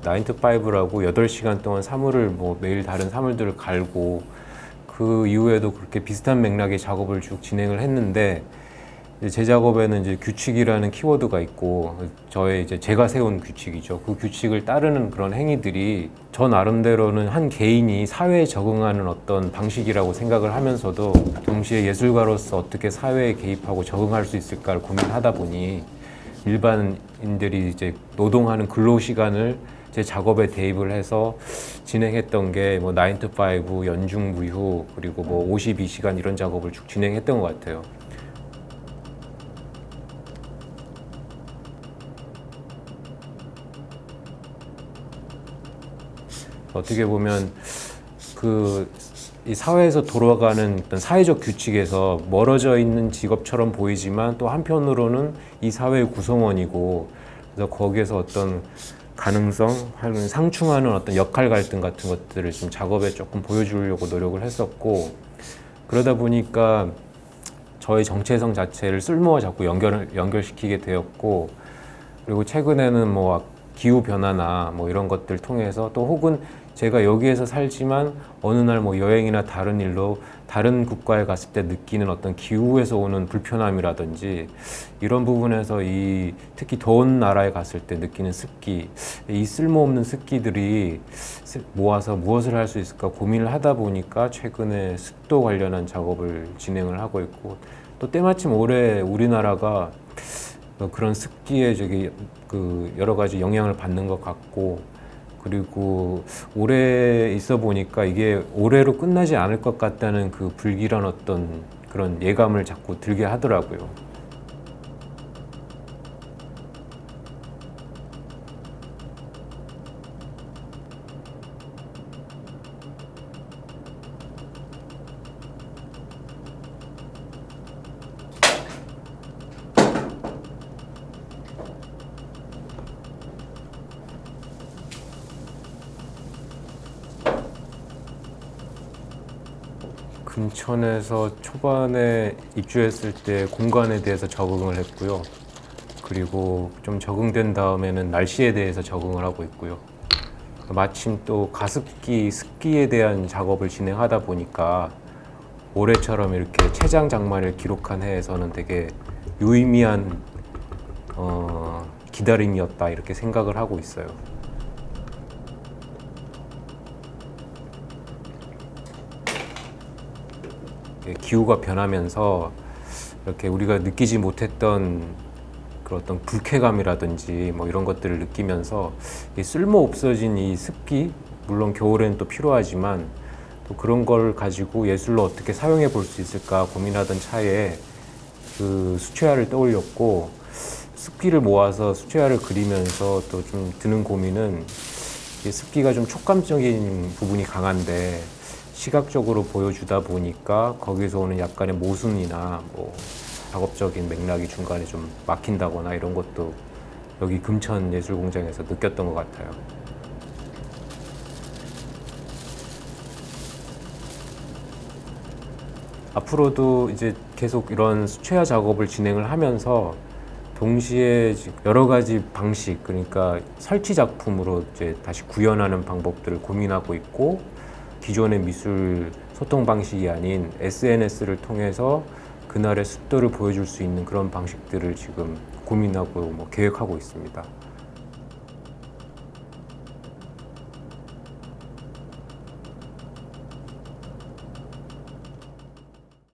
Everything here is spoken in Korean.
9to5라고 8시간 동안 사물을 매일 다른 사물들을 갈고 그 이후에도 그렇게 비슷한 맥락의 작업을 쭉 진행을 했는데 이제 제 작업에는 이제 규칙이라는 키워드가 있고 제가 세운 규칙이죠. 그 규칙을 따르는 그런 행위들이 저 나름대로는 한 개인이 사회에 적응하는 어떤 방식이라고 생각을 하면서도 동시에 예술가로서 어떻게 사회에 개입하고 적응할 수 있을까를 고민하다 보니 일반인들이 이제 노동하는 근로 시간을 제 작업에 대입을 해서 진행했던 게 9to5, 연중무휴, 그리고 52시간 이런 작업을 쭉 진행했던 것 같아요. 어떻게 보면 이 사회에서 돌아가는 어떤 사회적 규칙에서 멀어져 있는 직업처럼 보이지만 또 한편으로는 이 사회의 구성원이고, 그래서 거기에서 어떤 가능성, 상충하는 어떤 역할 갈등 같은 것들을 좀 작업에 조금 보여주려고 노력을 했었고, 그러다 보니까 저의 정체성 자체를 쓸모와 자꾸 연결시키게 되었고, 그리고 최근에는 기후 변화나 이런 것들 통해서 또 혹은 제가 여기에서 살지만 어느 날 여행이나 다른 일로 다른 국가에 갔을 때 느끼는 어떤 기후에서 오는 불편함이라든지 이런 부분에서 특히 더운 나라에 갔을 때 느끼는 습기, 이 쓸모없는 습기들이 모아서 무엇을 할 수 있을까 고민을 하다 보니까 최근에 습도 관련한 작업을 진행을 하고 있고, 또 때마침 올해 우리나라가 그런 습기에 여러 가지 영향을 받는 것 같고, 그리고 올해 있어 보니까 이게 올해로 끝나지 않을 것 같다는 그 불길한 어떤 그런 예감을 자꾸 들게 하더라고요. 금천에서 초반에 입주했을 때 공간에 대해서 적응을 했고요. 그리고 좀 적응된 다음에는 날씨에 대해서 적응을 하고 있고요. 마침 또 가습기, 습기에 대한 작업을 진행하다 보니까 올해처럼 이렇게 최장 장마를 기록한 해에서는 되게 유의미한 기다림이었다, 이렇게 생각을 하고 있어요. 기후가 변하면서 이렇게 우리가 느끼지 못했던 그런 어떤 불쾌감이라든지 이런 것들을 느끼면서 쓸모 없어진 이 습기, 물론 겨울에는 또 필요하지만 또 그런 걸 가지고 예술로 어떻게 사용해 볼 수 있을까 고민하던 차에 그 수채화를 떠올렸고, 습기를 모아서 수채화를 그리면서 또 좀 드는 고민은 습기가 좀 촉감적인 부분이 강한데 시각적으로 보여주다 보니까 거기서 오는 약간의 모순이나 작업적인 맥락이 중간에 좀 막힌다거나 이런 것도 여기 금천예술공장에서 느꼈던 것 같아요. 앞으로도 이제 계속 이런 수채화 작업을 진행을 하면서 동시에 여러 가지 방식, 그러니까 설치 작품으로 이제 다시 구현하는 방법들을 고민하고 있고, 기존의 미술 소통 방식이 아닌 SNS를 통해서 그날의 습도를 보여줄 수 있는 그런 방식들을 지금 고민하고 계획하고 있습니다.